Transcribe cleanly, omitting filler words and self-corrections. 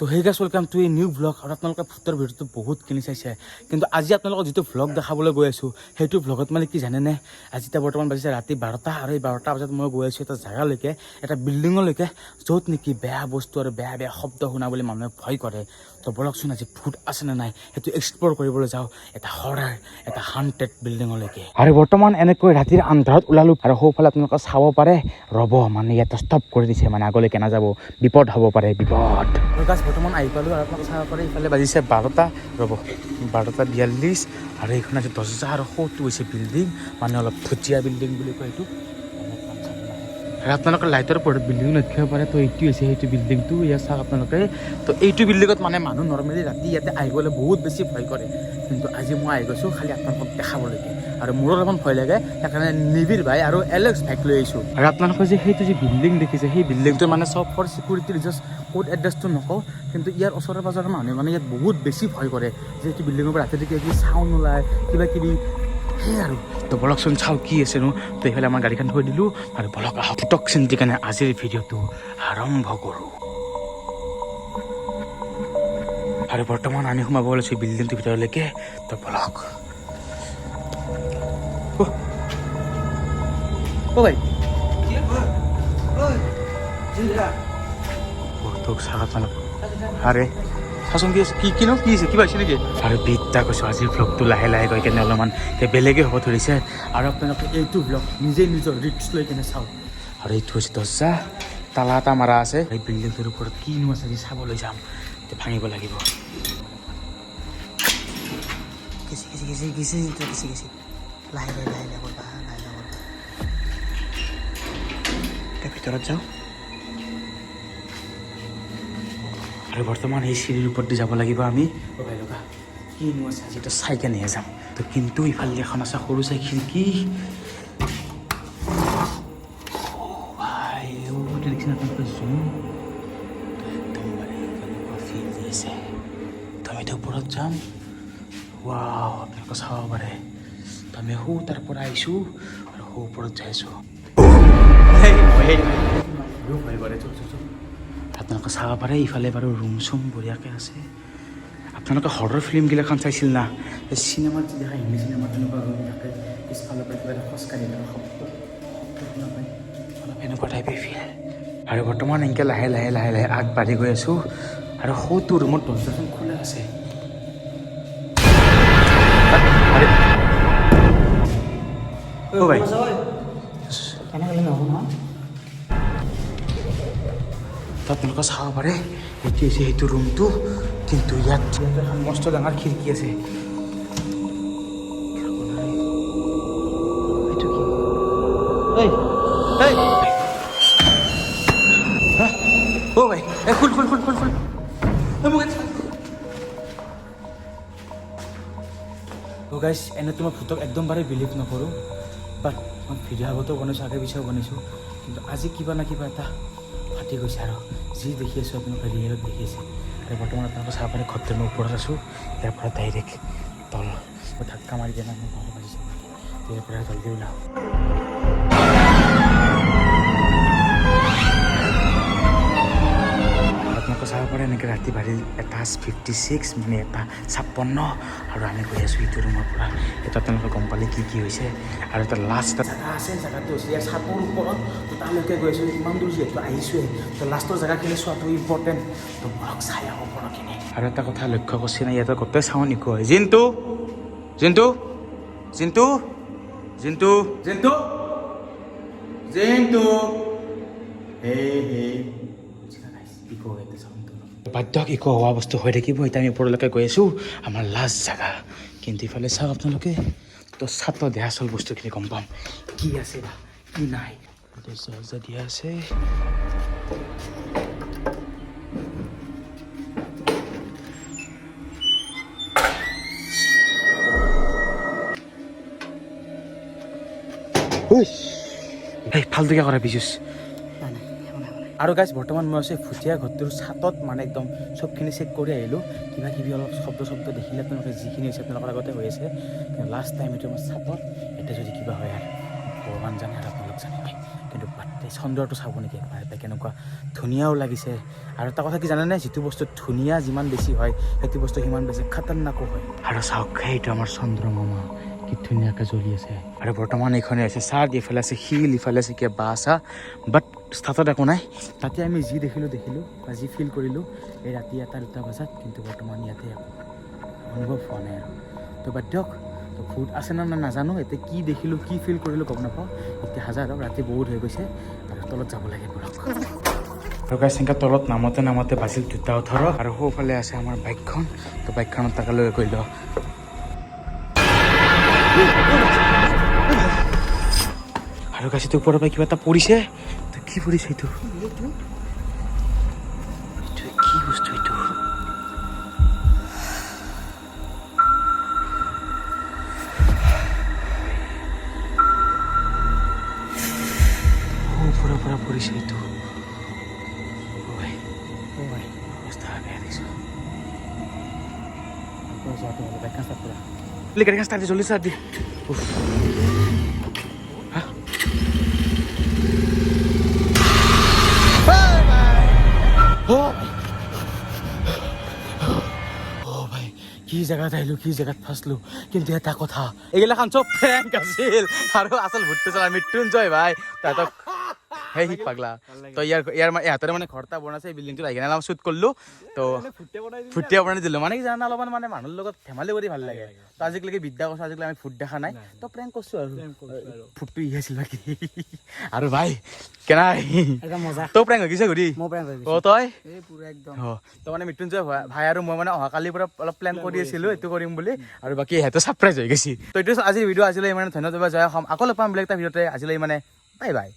তো সেই গাছ welcome to a new vlog আৰু আপোনালোকে ভূতৰ ভিডিঅ'টো বহুতখিনি চাইছে কিন্তু আজি আপোনালোকক যিটো ভ্লগ দেখাবলৈ গৈ আছোঁ সেইটো ভ্লগত মানে কি জানেনে আজি এতিয়া বৰ্তমান বাজিছে ৰাতি 12টা আৰু এই 12টা বজাত মই গৈ আছোঁ এটা জেগালৈকে এটা বিল্ডিঙলৈকে য'ত নেকি বেয়া বস্তু আৰু বেয়া বেয়া শব্দ শুনা বুলি মানুহে ভয় কৰে তো বলকচোন আজি ভূত আছে নে নাই সেইটো এক্সপ্ল'ৰ কৰিবলৈ যাওঁ এটা হৰাৰ এটা হাণ্টেড বিল্ডিঙলৈকে আৰু বৰ্তমান এনেকৈ ৰাতিৰ আন্ধাৰত ওলালোঁ আৰু সৌফালে আপোনালোকে চাব পাৰে ৰ'ব মানে ইয়াতে ষ্টপ কৰি দিছে মানে আগলৈকে নাযাব বিপদ হ'ব পাৰে বিপদ বৰ্তমান আহি পালোঁ আৰু আপোনালোকে চাব পাৰে ইফালে বাজিছে 12টা ৰ'ব 12:42 আৰু এইখন আছে 10,000 আৰু সৌটো হৈছে বিল্ডিং মানে অলপ ভুটীয়া বিল্ডিং বুলি কয় এইটো আৰু আপোনালোকে লাইটৰ ওপৰত বিল্ডিং দেখিব পাৰে তো এইটো হৈছে সেইটো বিল্ডিংটো ইয়াত চাওক আপোনালোকে তো এইটো বিল্ডিঙত মানে মানুহ নৰ্মেলি ৰাতি ইয়াতে আহিবলৈ বহুত বেছি ভয় কৰে কিন্তু আজি মই আহি গৈছোঁ খালি আপোনালোকক দেখাবলৈকে আৰু মোৰো অলপমান ভয় লাগে সেইকাৰণে নিবিৰ ভাই আৰু এলেক্স ভাইক লৈ আহিছোঁ আৰু আপোনালোকে যে সেইটো যে বিল্ডিং দেখিছে সেই বিল্ডিংটো মানে চব ফৰ চিকিউৰিটিৰ জাষ্ট ক'ড এড্ৰেছটো নকওঁ কিন্তু ইয়াৰ ওচৰে পাজৰে মানুহে মানে ইয়াত বহুত বেছি ভয় কৰে যে এইটো বিল্ডিঙৰ পৰা ৰাতি কিবা কিবি চাউণ্ড ওলায় কিবা কিবি সেই আৰু তো বলকচোন চাওঁ কি আছেনো তো এইফালে আমাৰ গাড়ীখন থৈ দিলোঁ আৰু বলক আহক ফটক চিন্তি কাৰণে আজিৰ ভিডিঅ'টো আৰম্ভ কৰোঁ আৰু বৰ্তমান আমি সোমাব ওলাইছোঁ বিল্ডিংটোৰ ভিতৰলৈকে তো বলক ভাই তোক চাওক আপোনালোক আৰে চাচোন কি আছে কিনো কি আছে কিবা আছে নেকি আৰু বিদ্যা কৈছোঁ আজিৰ ভ্লগটো লাহে লাহে গৈ কেনে অলপমান বেলেগে হ'ব ধৰিছে আৰু আপোনালোকে এইটো ভ্লগ নিজে নিজৰ ৰিক্স লৈ কেনে চাওক আৰু এইটো হৈছে দৰ্জা তালা এটা মাৰা আছে এই বিল্ডিংটোৰ ওপৰত কিনো আছে আজি চাবলৈ যাম এতিয়া ভাঙিব লাগিব ভিতৰত যাওঁ আৰু বৰ্তমান এই চিৰিৰ ওপৰত দি যাব লাগিব আমি লগা কিনো আছে আজি তো চাই কেনেহে যাম তো কিন্তু ইফালে এখন আছে সৰু চাই খিৰিকী দেখিছেনে আপোনালোকে জুম একদম মানে কেনেকুৱা ফিল দি আছে তো আমিতো ওপৰত যাম ৱাও আপোনালোকে চাব পাৰে তো আমি সৌ তাৰ পৰা আহিছোঁ আৰু সৌ ওপৰত যাই আছোঁ আপোনালোকে চাব পাৰে ইফালে বাৰু ৰুম চুম বঢ়িয়াকৈ আছে আপোনালোকে হৰৰ ফিল্মগিলাখন চাইছিল না চিনেমাত যি দেখা হিন্দী চিনেমাত তেনেকুৱা ৰুম থাকে পিছফালৰ পৰা কিবা এটা খোজকাঢ়ি থকা শব্দ শুনা পায় অলপ এনেকুৱা টাইপে ফিল আৰু বৰ্তমান এনেকৈ লাহে লাহে লাহে লাহে আগবাঢ়ি গৈ আছোঁ আৰু সৌটো ৰুমত দৰ্জাখন খোলা আছে অ' ভাই কেনেকৈ নহ'ব নহয় আপোনালোকে চাব পাৰে এইটো হৈছে সেইটো ৰুমটো কিন্তু ইয়াত এখন মস্ত ডাঙৰ খিৰিকী আছে গাইজ এনেতো মই ভূতক একদম বাৰে বিলিভ নকৰোঁ বাট মই ভিডিঅ' আগতেও বনাইছোঁ আগে পিছেও বনাইছোঁ কিন্তু আজি কিবা না কিবা এটা ফাটি গৈছে আৰু যি দেখি আছোঁ আপোনালোকে ৰিয়েলত দেখি আছে আৰু বৰ্তমান আপোনালোকে চাব পাৰে ঘৰটোৰ মই ওপৰত আছোঁ ইয়াৰ পৰা ডাইৰেক্ট তল মই ধাক্কা মাৰি দিয়া নাই মই ঘৰত বাজিছোঁ ইয়াৰ পৰা জলদি ওলাওঁ আপোনালোকে চাব পাৰে এনেকৈ ৰাতি বাঢ়ি এটা 56 মানে এটা 56 আৰু আমি গৈ আছোঁ ইটো ৰুমৰ পৰা এটা আপোনালোকে গম পালে কি কি হৈছে আৰু এটা লাষ্ট এটা জেগা আছে জেগাটো হৈছে ইয়াৰ ছাতৰ ওপৰত তো তালৈকে গৈ আছোঁ ইমান দূৰ যিহেতু আহিছোঁৱে তো লাষ্টৰ জেগাখিনি চোৱাটো ইম্পৰ্টেণ্ট তো বলক চাই আহোঁ ওপৰৰখিনি আৰু এটা কথা লক্ষ্য কৰিছে নাই ইয়াতে গোটেই চাউণ্ড ইকো হয় জিন্তু জিন্তু জিন্তু জিন্তু জিন্তু জিন্তু বাধ্য ইকো হোৱা বস্তু হৈ থাকিব এতিয়া আমি ওপৰলৈকে গৈ আছোঁ আমাৰ লাষ্ট জেগা কিন্তু ইফালে চাওক আপোনালোকে তো ছাত্ৰ দেহা আচল বস্তুখিনি গম পাম কি আছে বা কি নাই দৰ্জা দিয়া আছে এই ফাল্টুকে কৰা বিজুচ আৰু গাইজ বৰ্তমান মই আছোঁ ভুটীয়া ঘৰটোৰ ছাতত মানে একদম চবখিনি চেক কৰি আহিলোঁ কিবা কিবি অলপ শব্দ দেখিলে আপোনালোকে যিখিনি হৈছে আপোনালোকৰ আগতে হৈ আছে কিন্তু লাষ্ট টাইম এইটো মই ছাতত এতিয়া যদি কিবা হয় আৰু ভগৱান জানে আৰু আপোনালোক জানিবই কিন্তু বাটতে এই চন্দ্ৰটো চাব নেকি একবাৰ কেনেকুৱা ধুনীয়াও লাগিছে আৰু এটা কথা কি জানেনে যিটো বস্তু ধুনীয়া যিমান বেছি হয় সেইটো বস্তু সিমান বেছি খাতাৰনাকো হয় আৰু চাওক সেইটো আমাৰ চন্দ্ৰমামা কি ধুনীয়াকৈ জ্বলি আছে আৰু বৰ্তমান এইখনে আছে চাহ ইফালে আছে শিল ইফালে আছে কিবা বাঁহ চাহ বাট ষ্টাৰ্টত একো নাই তাতে আমি যি দেখিলোঁ বা যি ফিল কৰিলোঁ এই ৰাতি 1-2 বজাত কিন্তু বৰ্তমান ইয়াতে অনুভৱ হোৱা নাই আৰু তো বাদ দিয়ক তো ভূত আছে না নাজানো এতিয়া কি দেখিলোঁ কি ফিল কৰিলোঁ গম নাপাওঁ এতিয়া হাজাৰক ৰাতি বহুত হৈ গৈছে আৰু তলত যাব লাগে বৰক আৰু গাইছ এনেকৈ তলত নামতে বাজিল 2:18 আৰু সোঁফালে আছে আমাৰ বাইকখন তো বাইকখনত তাকে লৈ গৈ লওঁ আৰু গাছ এইটো ওপৰৰ পৰা কিবা এটা পৰিছে তো কি পৰিছে এইটো কি বস্তু এইটো ওপৰৰ পৰা পৰিছে এইটো অৱস্থা বেয়া দেখিছোঁ বাইকখন ষ্টাৰ্ট কৰা গাড়ীখন ষ্টাৰ্ট দি জল্দি ষ্টাৰ্ট দি কি জেগাত আহিলোঁ কি জেগাত ফাঁচলোঁ কিন্তু এটা কথা এইগিলাখান চব ফ্ৰেংক আছিল আৰু আচল ভূতটো চলা মৃত্যুঞ্জয় ভাই তাহাঁতক সেই শিক পাগলা তো ইয়াৰ ইহঁতৰে মানে ঘৰ এটা বনাইছে এই বিল্ডিংটোত আহি কিনে শ্বুট কৰিলোঁ তো ফুটিয়া বনাই দিলোঁ মানে কি জানা অলপমান মানে মানুহৰ লগত ধেমালি কৰি ভাল লাগে তো আজিলৈকে বিদ্যা কৈছোঁ আজিকালি আমি ভূত দেখা নাই তো প্ৰেংক কৰিছোঁ আৰু ভূতটো ই আছিল বাকী আৰু ভাই কেনা তো প্ৰেংক হৈ গৈছে ঘূৰি অ তই তো মানে মৃত্যুঞ্জয় ভাই আৰু মই মানে অহাকালিৰ পৰা অলপ প্লেন কৰি আছিলোঁ এইটো কৰিম বুলি আৰু বাকী সিহঁতে ছাৰপ্ৰাইজ হৈ গৈছে তো এইটো আজিৰ ভিডিঅ' আজিলৈ ইমানে ধন্যবাদ জয় অসম আকৌ লগ পাম বেলেগ এটা ভিডিঅ'তে আজিলৈ মানে বাই বাই